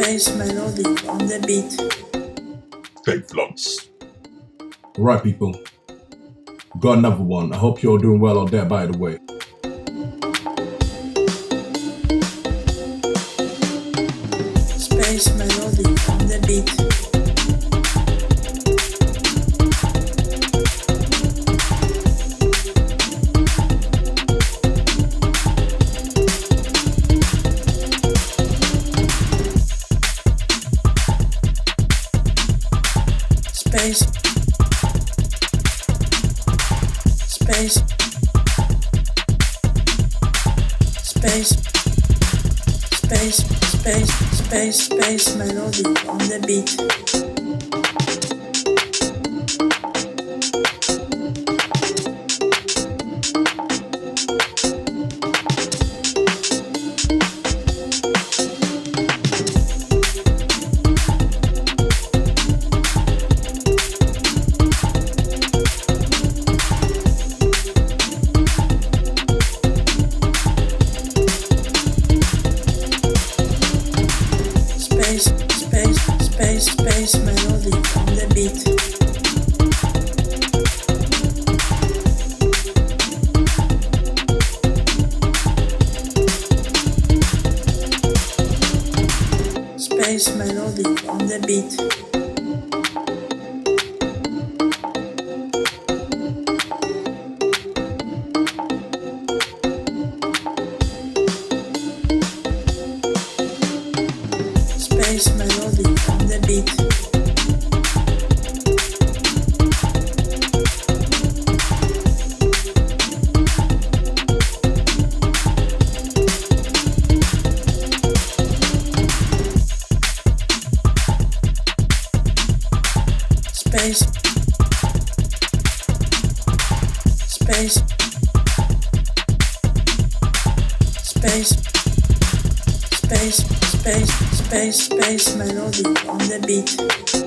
space melodic on the beat. Techfeedz. Alright people, got another one. I hope you're doing well out there, by the way. Space melodic on the beat. Space, space, space, space, space, space, space melodic on the beat. Space melodic on the beat. Space melodic on the beat. Space melodic on the beat. Space, space, space, space, space, space, space melodic on the beat.